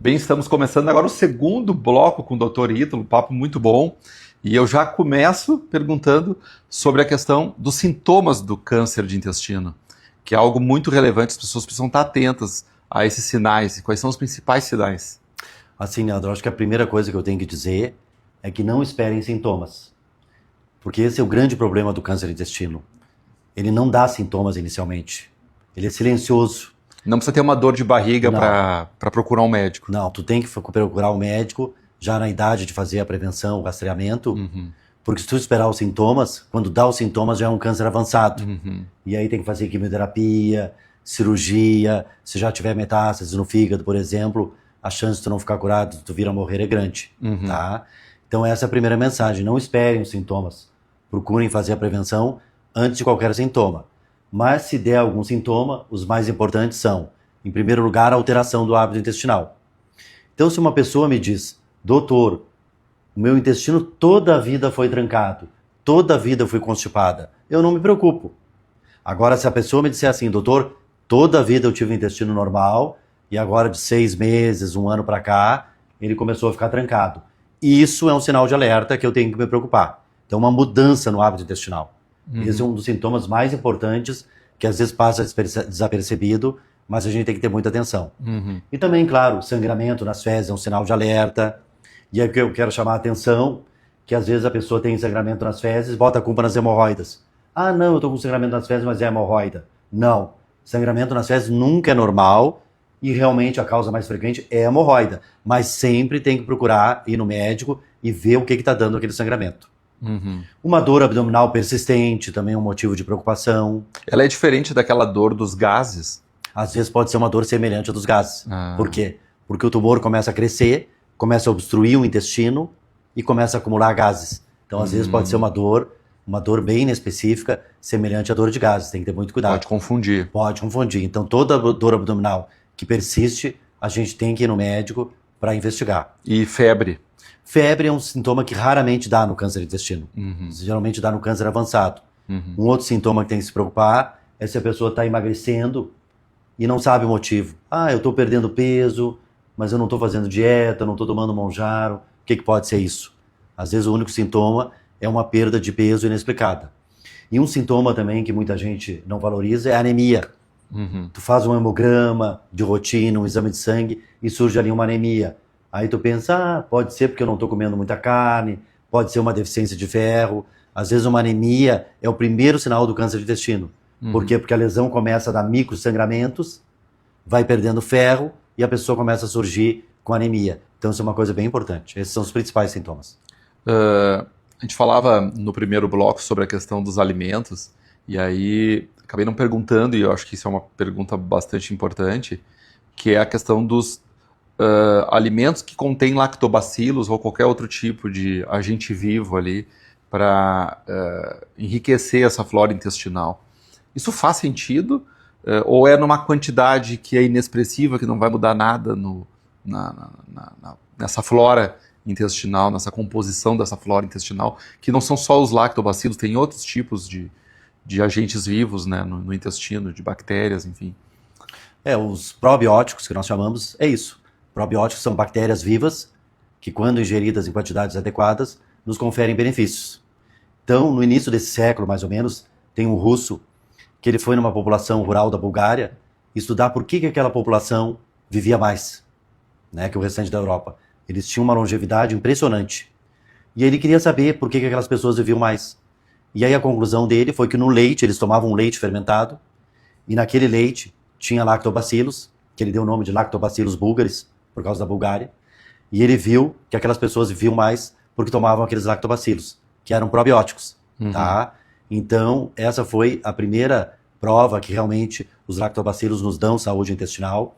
Bem, estamos começando agora o segundo bloco com o Dr. Ítalo, um papo muito bom. E eu já começo perguntando sobre a questão dos sintomas do câncer de intestino, que é algo muito relevante, as pessoas precisam estar atentas a esses sinais. E quais são os principais sinais? Assim, Leandro, acho que a primeira coisa que eu tenho que dizer é que não esperem sintomas. Porque esse é o grande problema do câncer de intestino. Ele não dá sintomas inicialmente. Ele é silencioso. Não precisa ter uma dor de barriga para procurar um médico. Não, tu tem que procurar um médico já na idade de fazer a prevenção, o rastreamento, porque se tu esperar os sintomas, quando dá os sintomas já é um câncer avançado. E aí tem que fazer quimioterapia, cirurgia, se já tiver metástase no fígado, por exemplo, a chance de tu não ficar curado, de tu vir a morrer é grande, tá? Então essa é a primeira mensagem, não esperem os sintomas, procurem fazer a prevenção antes de qualquer sintoma. Mas se der algum sintoma, os mais importantes são, em primeiro lugar, a alteração do hábito intestinal. Então se uma pessoa me diz, doutor, o meu intestino toda a vida foi trancado, toda a vida fui constipada, eu não me preocupo. Agora se a pessoa me disser assim, doutor, toda a vida eu tive um intestino normal e agora de 6 meses, 1 ano para cá, ele começou a ficar trancado. Isso é um sinal de alerta que eu tenho que me preocupar. Então uma mudança no hábito intestinal. Esse é um dos sintomas mais importantes que às vezes passa desapercebido, mas a gente tem que ter muita atenção. E também, claro, sangramento nas fezes é um sinal de alerta. E aí que eu quero chamar a atenção, que às vezes a pessoa tem sangramento nas fezes e bota a culpa nas hemorroidas. Ah, não, eu tô com sangramento nas fezes, mas é hemorroida. Não, sangramento nas fezes nunca é normal e realmente a causa mais frequente é hemorroida. Mas sempre tem que procurar ir no médico e ver o que está dando aquele sangramento. Uma dor abdominal persistente também é um motivo de preocupação. Ela é diferente daquela dor dos gases? Às vezes pode ser uma dor semelhante à dos gases. Por quê? Porque o tumor começa a crescer, começa a obstruir o intestino e começa a acumular gases. Então, às vezes pode ser uma dor bem inespecífica, semelhante à dor de gases. Tem que ter muito cuidado. Pode confundir. Pode confundir. Então, toda dor abdominal que persiste, a gente tem que ir no médico para investigar. E febre? Febre é um sintoma que raramente dá no câncer de intestino. Geralmente dá no câncer avançado. Um outro sintoma que tem que se preocupar é se a pessoa está emagrecendo e não sabe o motivo. Ah, eu estou perdendo peso, mas eu não estou fazendo dieta, não estou tomando Monjaro. O que pode ser isso? Às vezes o único sintoma é uma perda de peso inexplicada. E um sintoma também que muita gente não valoriza é a anemia. Tu faz um hemograma de rotina, um exame de sangue e surge ali uma anemia. Aí tu pensa, pode ser porque eu não estou comendo muita carne, pode ser uma deficiência de ferro. Às vezes uma anemia é o primeiro sinal do câncer de intestino. Por quê? Porque a lesão começa a dar microsangramentos, vai perdendo ferro e a pessoa começa a surgir com anemia. Então isso é uma coisa bem importante. Esses são os principais sintomas. A gente falava no primeiro bloco sobre a questão dos alimentos, e aí acabei não perguntando, e eu acho que isso é uma pergunta bastante importante, que é a questão dos alimentos que contêm lactobacilos ou qualquer outro tipo de agente vivo ali para enriquecer essa flora intestinal. Isso faz sentido? Ou é numa quantidade que é inexpressiva, que não vai mudar nada nessa flora intestinal, nessa composição dessa flora intestinal, que não são só os lactobacilos, tem outros tipos de agentes vivos, né, no intestino, de bactérias, enfim. Os probióticos, que nós chamamos, é isso. Probióticos são bactérias vivas que, quando ingeridas em quantidades adequadas, nos conferem benefícios. Então, no início desse século, mais ou menos, tem um russo que ele foi numa população rural da Bulgária estudar por que aquela população vivia mais, né, que o restante da Europa. Eles tinham uma longevidade impressionante. E ele queria saber por que aquelas pessoas viviam mais. E aí a conclusão dele foi que no leite, eles tomavam leite fermentado, e naquele leite tinha lactobacilos, que ele deu o nome de lactobacilos búlgares, por causa da Bulgária, e ele viu que aquelas pessoas viviam mais porque tomavam aqueles lactobacilos, que eram probióticos, tá? Então, essa foi a primeira prova que realmente os lactobacilos nos dão saúde intestinal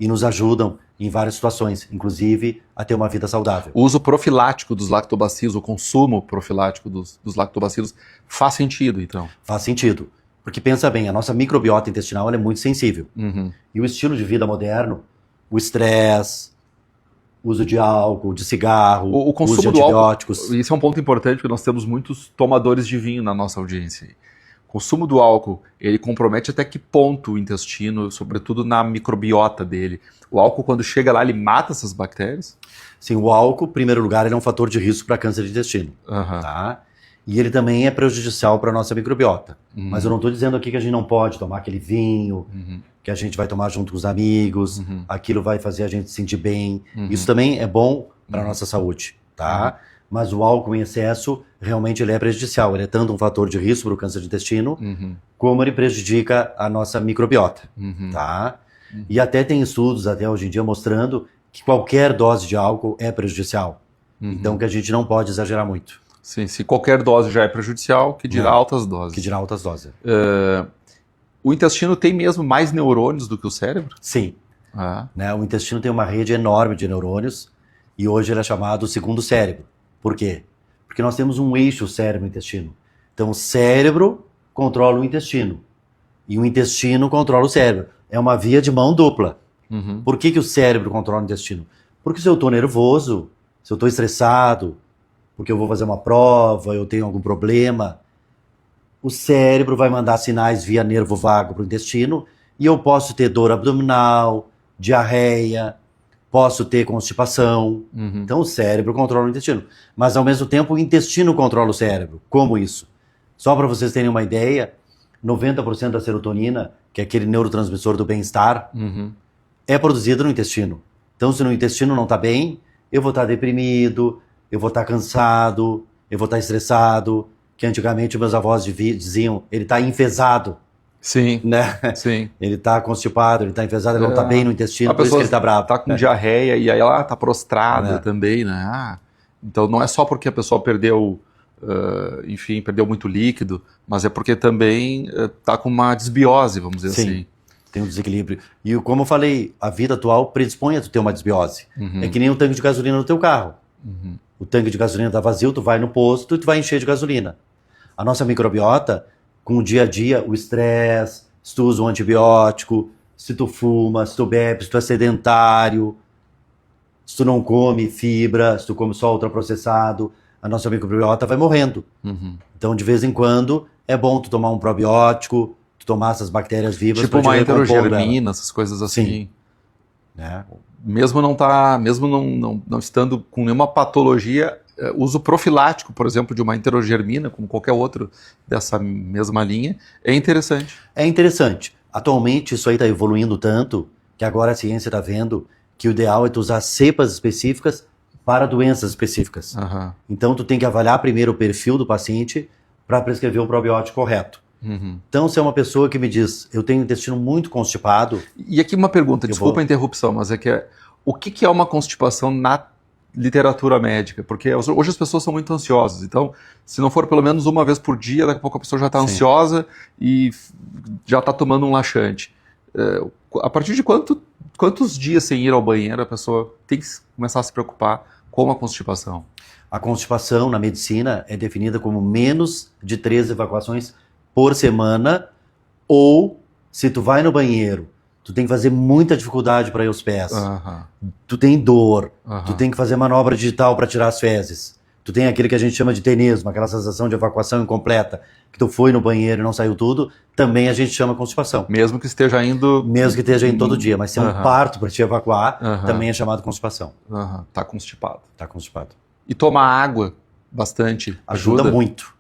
e nos ajudam em várias situações, inclusive a ter uma vida saudável. O uso profilático dos lactobacilos, o consumo profilático dos lactobacilos, faz sentido, então? Faz sentido, porque pensa bem, a nossa microbiota intestinal ela é muito sensível. E o estilo de vida moderno, o estresse, uso de álcool, de cigarro, o consumo uso de do antibióticos. Álcool, isso é um ponto importante, porque nós temos muitos tomadores de vinho na nossa audiência. consumo do álcool, ele compromete até que ponto o intestino, sobretudo na microbiota dele? O álcool, quando chega lá, ele mata essas bactérias? Sim, o álcool, em primeiro lugar, ele é um fator de risco para câncer de intestino. Tá? E ele também é prejudicial para a nossa microbiota. Mas eu não estou dizendo aqui que a gente não pode tomar aquele vinho, que a gente vai tomar junto com os amigos, aquilo vai fazer a gente se sentir bem. Isso também é bom para a nossa saúde, tá? Mas o álcool em excesso, realmente ele é prejudicial. Ele é tanto um fator de risco para o câncer de intestino, como ele prejudica a nossa microbiota, tá? E até tem estudos, até hoje em dia, mostrando que qualquer dose de álcool é prejudicial. Então que a gente não pode exagerar muito. Sim, se qualquer dose já é prejudicial, que dirá altas doses. Que dirá altas doses. O intestino tem mesmo mais neurônios do que o cérebro? Sim. Né, o intestino tem uma rede enorme de neurônios e hoje ele é chamado segundo cérebro. Por quê? Porque nós temos um eixo cérebro-intestino. Então o cérebro controla o intestino e o intestino controla o cérebro. É uma via de mão dupla. Por que o cérebro controla o intestino? Porque se eu estou nervoso, se eu estou estressado, porque eu vou fazer uma prova, eu tenho algum problema, o cérebro vai mandar sinais via nervo vago para o intestino e eu posso ter dor abdominal, diarreia, posso ter constipação. Então o cérebro controla o intestino. Mas ao mesmo tempo o intestino controla o cérebro. Como isso? Só para vocês terem uma ideia, 90% da serotonina, que é aquele neurotransmissor do bem-estar, é produzido no intestino. Então se no intestino não está bem, eu vou estar deprimido, eu vou estar cansado, eu vou estar estressado, que antigamente meus avós diziam, ele está enfesado. Sim, né? Sim. Ele está constipado, ele está enfesado, ele não está bem no intestino, por isso que ele está bravo. Está com diarreia e aí ela está prostrada também, né? Então não é só porque a pessoa perdeu, enfim, perdeu muito líquido, mas é porque também está com uma desbiose, vamos dizer assim. Tem um desequilíbrio. E como eu falei, a vida atual predispõe a tu ter uma desbiose. É que nem um tanque de gasolina no teu carro. O tanque de gasolina está vazio, tu vai no posto e tu vai encher de gasolina. A nossa microbiota, com o dia a dia, o estresse, se tu usa um antibiótico, se tu fuma, se tu bebe, se tu é sedentário, se tu não come fibra, se tu come só ultraprocessado, a nossa microbiota vai morrendo. Então, de vez em quando, é bom tu tomar um probiótico, tu tomar essas bactérias vivas. Tipo uma enterogermina, essas coisas assim. Sim. Né? Mesmo não estando com nenhuma patologia, uso profilático, por exemplo, de uma enterogermina, como qualquer outro dessa mesma linha, é interessante. É interessante. Atualmente isso aí está evoluindo tanto que agora a ciência está vendo que o ideal é tu usar cepas específicas para doenças específicas. Então tu tem que avaliar primeiro o perfil do paciente para prescrever o probiótico correto. Então, se é uma pessoa que me diz, eu tenho o intestino muito constipado... E aqui uma pergunta, desculpa a interrupção, mas o que é uma constipação na literatura médica? Porque hoje as pessoas são muito ansiosas, então, se não for pelo menos uma vez por dia, daqui a pouco a pessoa já está ansiosa e já está tomando um laxante. A partir de quantos dias sem ir ao banheiro a pessoa tem que começar a se preocupar com a constipação? A constipação, na medicina, é definida como menos de 3 evacuações por semana, ou se tu vai no banheiro, tu tem que fazer muita dificuldade para ir aos pés, tu tem dor, tu tem que fazer manobra digital para tirar as fezes, tu tem aquele que a gente chama de tenesmo, aquela sensação de evacuação incompleta, que tu foi no banheiro e não saiu tudo, também a gente chama constipação. Mesmo que esteja indo... Mesmo que esteja indo todo dia, mas se é um parto para te evacuar, também é chamado constipação. Tá constipado. Tá constipado. E tomar água bastante ajuda muito.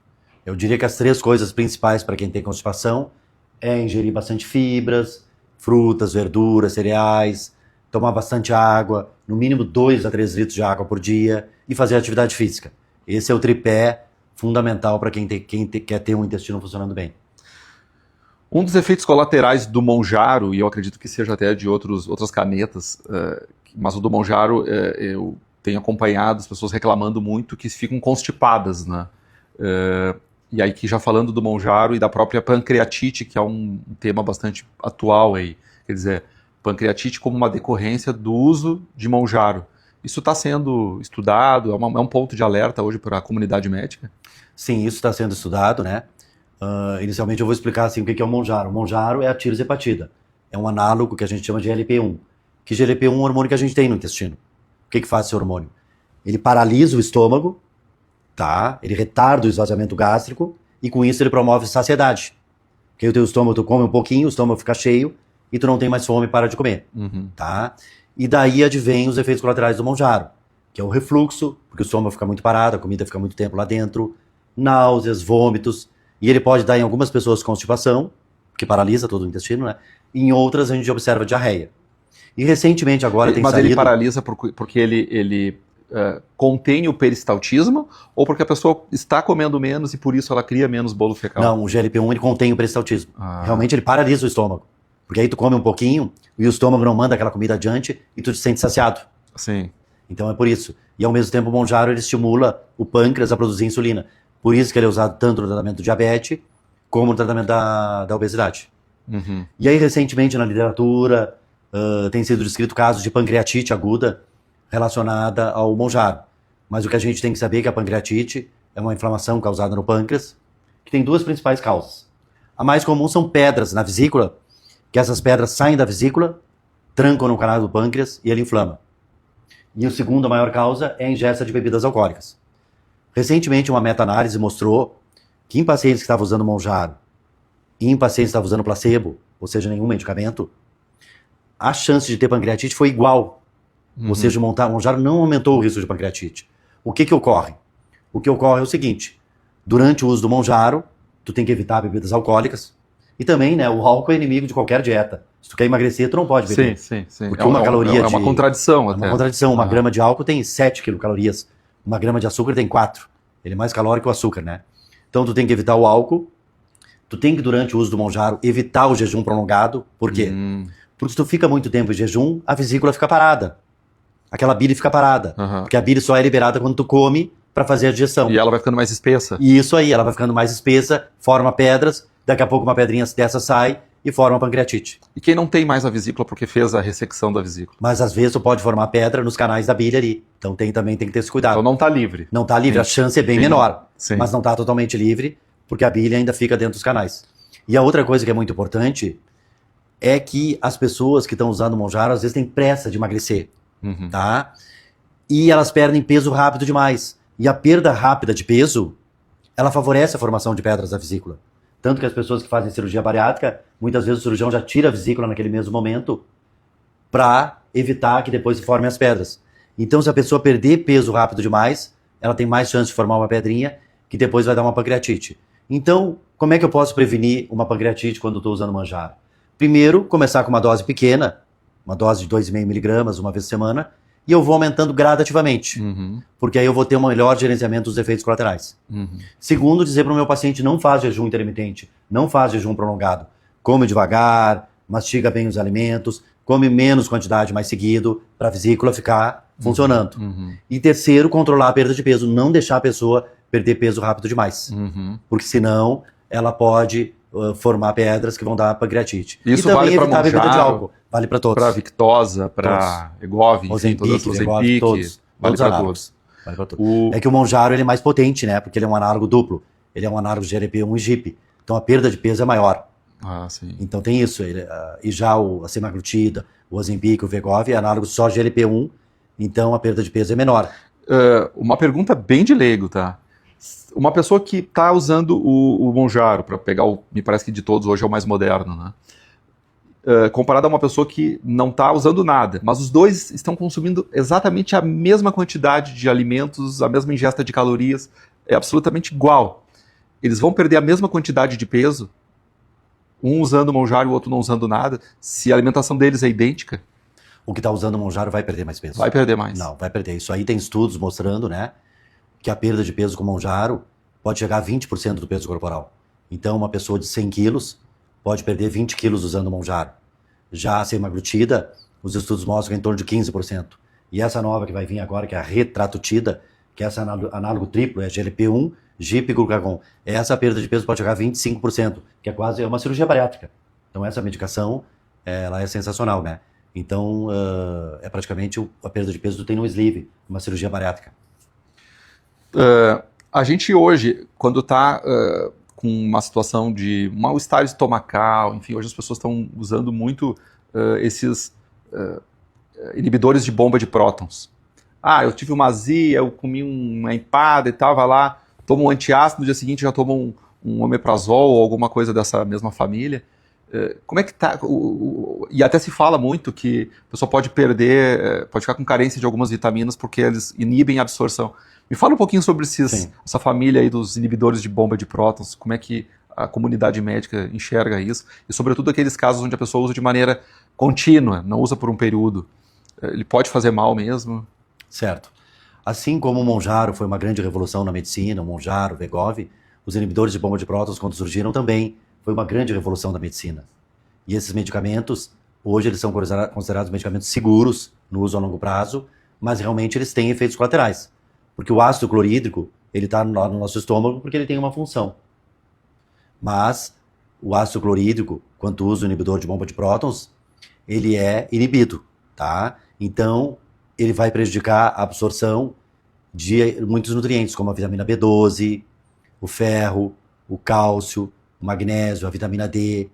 Eu diria que as 3 coisas principais para quem tem constipação é ingerir bastante fibras, frutas, verduras, cereais, tomar bastante água, no mínimo 2 a 3 litros de água por dia e fazer atividade física. Esse é o tripé fundamental para quem quer ter um intestino funcionando bem. Um dos efeitos colaterais do Monjaro, e eu acredito que seja até de outras canetas, mas o do Monjaro eu tenho acompanhado as pessoas reclamando muito que ficam constipadas, né? E aí que já falando do Monjaro e da própria pancreatite, que é um tema bastante atual aí, quer dizer, pancreatite como uma decorrência do uso de Monjaro. Isso está sendo estudado, é um ponto de alerta hoje para a comunidade médica? Sim, isso está sendo estudado, né? Inicialmente eu vou explicar assim, o que é o Monjaro. O Monjaro é a tirzepatida, é um análogo que a gente chama de GLP-1, que GLP-1 é um hormônio que a gente tem no intestino. O que faz esse hormônio? Ele paralisa o estômago, tá? Ele retarda o esvaziamento gástrico e com isso ele promove saciedade. Porque aí o teu estômago, tu come um pouquinho, o estômago fica cheio e tu não tem mais fome e para de comer, tá? E daí advém os efeitos colaterais do Monjaro, que é o refluxo, porque o estômago fica muito parado, a comida fica muito tempo lá dentro, náuseas, vômitos, e ele pode dar em algumas pessoas constipação, que paralisa todo o intestino, né? E em outras a gente observa diarreia. E recentemente agora tem Mas saído... ele paralisa porque ele contém o peristaltismo ou porque a pessoa está comendo menos e por isso ela cria menos bolo fecal? Não, o GLP-1 ele contém o peristaltismo. Realmente ele paralisa o estômago. Porque aí tu come um pouquinho e o estômago não manda aquela comida adiante e tu te sente saciado. Sim. Então é por isso. E ao mesmo tempo o Monjaro ele estimula o pâncreas a produzir insulina. Por isso que ele é usado tanto no tratamento do diabetes como no tratamento da obesidade. E aí recentemente na literatura tem sido descrito casos de pancreatite aguda relacionada ao Monjaro. Mas o que a gente tem que saber é que a pancreatite é uma inflamação causada no pâncreas, que tem duas principais causas. A mais comum são pedras na vesícula, que essas pedras saem da vesícula, trancam no canal do pâncreas e ele inflama. E a segunda maior causa é a ingesta de bebidas alcoólicas. Recentemente uma meta-análise mostrou que em pacientes que estavam usando Monjaro e em pacientes que estavam usando placebo, ou seja, nenhum medicamento, a chance de ter pancreatite foi igual. Ou seja, o Monjaro não aumentou o risco de pancreatite. O que ocorre? O que ocorre é o seguinte, durante o uso do Monjaro, tu tem que evitar bebidas alcoólicas e também, né, o álcool é inimigo de qualquer dieta. Se tu quer emagrecer, tu não pode beber. Sim. Porque uma caloria é uma contradição até. É uma contradição. Uma grama de álcool tem 7 quilocalorias. Uma grama de açúcar tem 4. Ele é mais calórico que o açúcar, né? Então tu tem que evitar o álcool. Tu tem que, durante o uso do Monjaro, evitar o jejum prolongado. Por quê? Porque se tu fica muito tempo em jejum, a vesícula fica parada. Aquela bile fica parada. Porque a bile só é liberada quando tu come para fazer a digestão. E ela vai ficando mais espessa. E isso aí, ela vai ficando mais espessa, forma pedras, daqui a pouco uma pedrinha dessa sai e forma pancreatite. E quem não tem mais a vesícula porque fez a ressecção da vesícula? Mas às vezes tu pode formar pedra nos canais da bile ali. Então também tem que ter esse cuidado. Então não está livre. Não está livre, a chance é bem menor. Sim. Mas não está totalmente livre, porque a bile ainda fica dentro dos canais. E a outra coisa que é muito importante é que as pessoas que estão usando o Monjaro às vezes têm pressa de emagrecer, tá? E elas perdem peso rápido demais. E a perda rápida de peso, ela favorece a formação de pedras da vesícula. Tanto que as pessoas que fazem cirurgia bariátrica, muitas vezes o cirurgião já tira a vesícula naquele mesmo momento para evitar que depois se formem as pedras. Então, se a pessoa perder peso rápido demais, ela tem mais chance de formar uma pedrinha que depois vai dar uma pancreatite. Então, como é que eu posso prevenir uma pancreatite quando estou usando Monjaro? Primeiro, começar com uma dose pequena, uma dose de 2,5 miligramas uma vez por semana, e eu vou aumentando gradativamente, porque aí eu vou ter um melhor gerenciamento dos efeitos colaterais. Segundo, dizer para o meu paciente, não faz jejum intermitente, não faz jejum prolongado. Come devagar, mastiga bem os alimentos, come menos quantidade mais seguido, para a vesícula ficar funcionando. E terceiro, controlar a perda de peso, não deixar a pessoa perder peso rápido demais, porque senão ela pode formar pedras que vão dar pancreatite. Isso e também vale para evitar a bebida de Monjaro, álcool. Vale para todos. para Victoza, para Egov, enfim, todas as Ozempic, todos. Vale para todos. Vale para todos. É que o Monjaro ele é mais potente, né? Porque ele é um análogo duplo. Ele é um análogo de GLP-1 e GIP. Então a perda de peso é maior. Sim. Então tem isso. E já a semaglutida, o Ozempic, o Wegovy é análogo só GLP-1. Então a perda de peso é menor. Uma pergunta bem de leigo, tá? Uma pessoa que está usando o Monjaro, para pegar me parece que de todos hoje é o mais moderno, né? Comparado a uma pessoa que não está usando nada, mas os dois estão consumindo exatamente a mesma quantidade de alimentos, a mesma ingesta de calorias, é absolutamente igual. Eles vão perder a mesma quantidade de peso, um usando o Monjaro e o outro não usando nada, se a alimentação deles é idêntica? O que está usando o Monjaro vai perder mais peso. Vai perder mais. Não, vai perder. Isso aí tem estudos mostrando, né, que a perda de peso com Monjaro pode chegar a 20% do peso corporal. Então, uma pessoa de 100 quilos pode perder 20 quilos usando Monjaro. Já a semaglutida, os estudos mostram que é em torno de 15%. E essa nova que vai vir agora, que é a retratutida, que é essa análogo triplo, é GLP-1, GIP e glucagon. Essa perda de peso pode chegar a 25%, que é quase uma cirurgia bariátrica. Então, essa medicação, ela é sensacional, né? Então, é praticamente a perda de peso do tem no sleeve, uma cirurgia bariátrica. A gente hoje, quando está com uma situação de mal-estar estomacal, enfim, hoje as pessoas estão usando muito esses inibidores de bomba de prótons. Eu tive uma azia, eu comi uma empada e tal, vai lá, tomo um antiácido, no dia seguinte já tomo um omeprazol ou alguma coisa dessa mesma família, como é que tá? E até se fala muito que a pessoa pode perder, pode ficar com carência de algumas vitaminas porque eles inibem a absorção. Me fala um pouquinho sobre essa família aí dos inibidores de bomba de prótons, como é que a comunidade médica enxerga isso, e sobretudo aqueles casos onde a pessoa usa de maneira contínua, não usa por um período. Ele pode fazer mal mesmo? Certo. Assim como o Monjaro foi uma grande revolução na medicina, o Monjaro, o Wegovy, os inibidores de bomba de prótons, quando surgiram também, foi uma grande revolução da medicina. E esses medicamentos, hoje eles são considerados medicamentos seguros no uso a longo prazo, mas realmente eles têm efeitos colaterais. Porque o ácido clorídrico, ele está no nosso estômago porque ele tem uma função. Mas o ácido clorídrico, quando usa o inibidor de bomba de prótons, ele é inibido, tá? Então, ele vai prejudicar a absorção de muitos nutrientes, como a vitamina B12, o ferro, o cálcio, o magnésio, a vitamina D.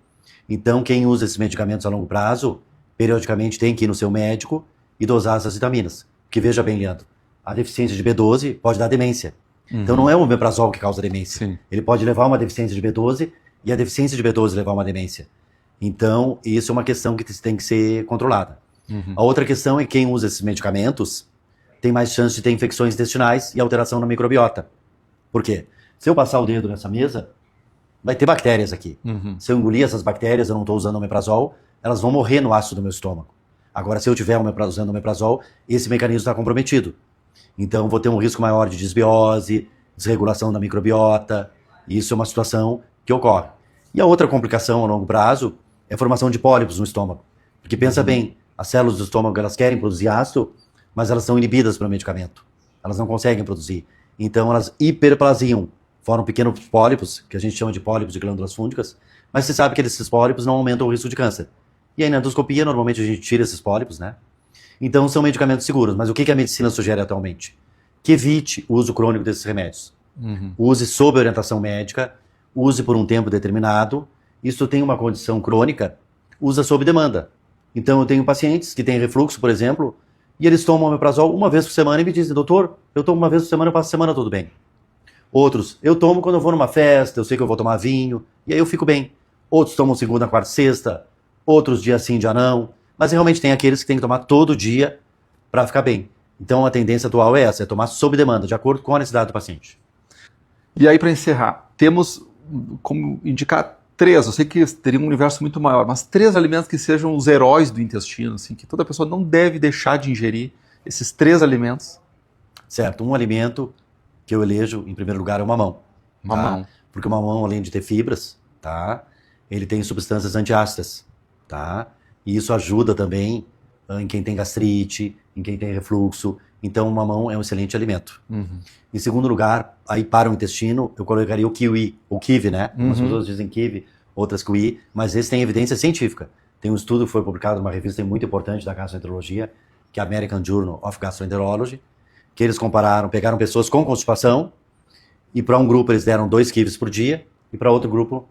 Então, quem usa esses medicamentos a longo prazo, periodicamente tem que ir no seu médico e dosar essas vitaminas. Porque veja bem, Leandro, a deficiência de B12 pode dar demência. Então não é o omeprazol que causa demência. Sim. Ele pode levar a uma deficiência de B12 e a deficiência de B12 levar a uma demência. Então, isso é uma questão que tem que ser controlada. A outra questão é que quem usa esses medicamentos tem mais chance de ter infecções intestinais e alteração na microbiota. Por quê? Se eu passar o dedo nessa mesa, vai ter bactérias aqui. Se eu engolir essas bactérias, eu não estou usando omeprazol, elas vão morrer no ácido do meu estômago. Agora, se eu estiver usando omeprazol, esse mecanismo está comprometido. Então, vou ter um risco maior de desbiose, desregulação da microbiota. Isso é uma situação que ocorre. E a outra complicação a longo prazo é a formação de pólipos no estômago. Porque pensa bem, as células do estômago, elas querem produzir ácido, mas elas são inibidas pelo medicamento. Elas não conseguem produzir. Então, elas hiperplasiam, formam pequenos pólipos, que a gente chama de pólipos de glândulas fúngicas, mas você sabe que esses pólipos não aumentam o risco de câncer. E aí, na endoscopia, normalmente a gente tira esses pólipos, né? Então, são medicamentos seguros. Mas o que a medicina sugere atualmente? Que evite o uso crônico desses remédios. Use sob orientação médica, use por um tempo determinado. Isso tem uma condição crônica, usa sob demanda. Então, eu tenho pacientes que têm refluxo, por exemplo, e eles tomam omeprazol uma vez por semana e me dizem, doutor, eu tomo uma vez por semana, eu passo a semana tudo bem. Outros, eu tomo quando eu vou numa festa, eu sei que eu vou tomar vinho, e aí eu fico bem. Outros tomam segunda, quarta, sexta, outros dia sim, dia não. Mas realmente tem aqueles que tem que tomar todo dia para ficar bem. Então a tendência atual é essa, é tomar sob demanda, de acordo com a necessidade do paciente. E aí, para encerrar, temos como indicar 3, eu sei que teria um universo muito maior, mas 3 alimentos que sejam os heróis do intestino, assim, que toda pessoa não deve deixar de ingerir, esses 3 alimentos. Certo, um alimento que eu elejo em primeiro lugar é o mamão. Mamão. Tá? Porque o mamão, além de ter fibras, tá? Ele tem substâncias antiácidas, tá? E isso ajuda também em quem tem gastrite, em quem tem refluxo. Então, o mamão é um excelente alimento. Em segundo lugar, aí para o intestino, eu colocaria o kiwi, ou kiwi, né? Umas pessoas dizem kiwi, outras kiwi, mas esse tem evidência científica. Tem um estudo que foi publicado numa revista muito importante da gastroenterologia, que é a American Journal of Gastroenterology, que eles pegaram pessoas com constipação, e para um grupo eles deram 2 kiwis por dia, e para outro grupo,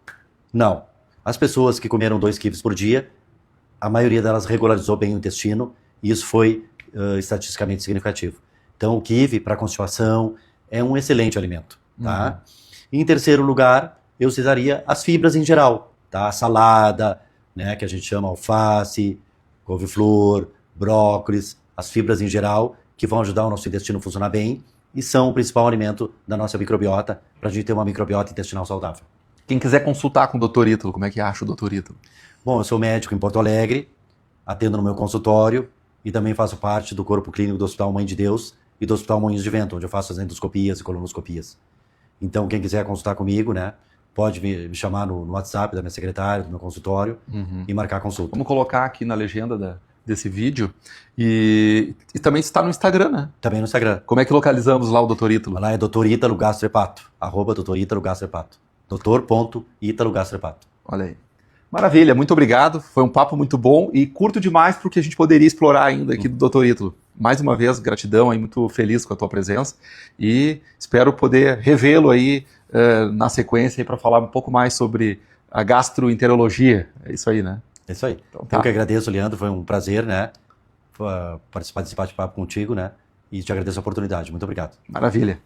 não. As pessoas que comeram 2 kiwis por dia, a maioria delas regularizou bem o intestino, e isso foi estatisticamente significativo. Então, o kiwi, para constipação, é um excelente alimento. Tá? E em terceiro lugar, eu citaria as fibras em geral. Tá? A salada, né, que a gente chama alface, couve-flor, brócolis, as fibras em geral, que vão ajudar o nosso intestino a funcionar bem, e são o principal alimento da nossa microbiota, para a gente ter uma microbiota intestinal saudável. Quem quiser consultar com o Dr. Ítalo, como é que acha o Dr. Ítalo? Bom, eu sou médico em Porto Alegre, atendo no meu consultório e também faço parte do corpo clínico do Hospital Mãe de Deus e do Hospital Moinhos de Vento, onde eu faço as endoscopias e colonoscopias. Então, quem quiser consultar comigo, né, pode me chamar no WhatsApp da minha secretária, do meu consultório e marcar a consulta. Vamos colocar aqui na legenda desse vídeo. E também está no Instagram, né? Também no Instagram. Como é que localizamos lá o Dr. Ítalo? Lá é Dr. Ítalo Gastrepato, @Dr. Ítalo Gastrepato. Dr.Ítalo Gastrepato. Olha aí. Maravilha, muito obrigado. Foi um papo muito bom e curto demais porque a gente poderia explorar ainda aqui do Dr. Ítalo. Mais uma vez, gratidão, aí, muito feliz com a tua presença e espero poder revê-lo aí na sequência para falar um pouco mais sobre a gastroenterologia. É isso aí, né? É isso aí. Então, tá. Eu que agradeço, Leandro, foi um prazer, né, participar desse bate-papo contigo, né, e te agradeço a oportunidade. Muito obrigado. Maravilha.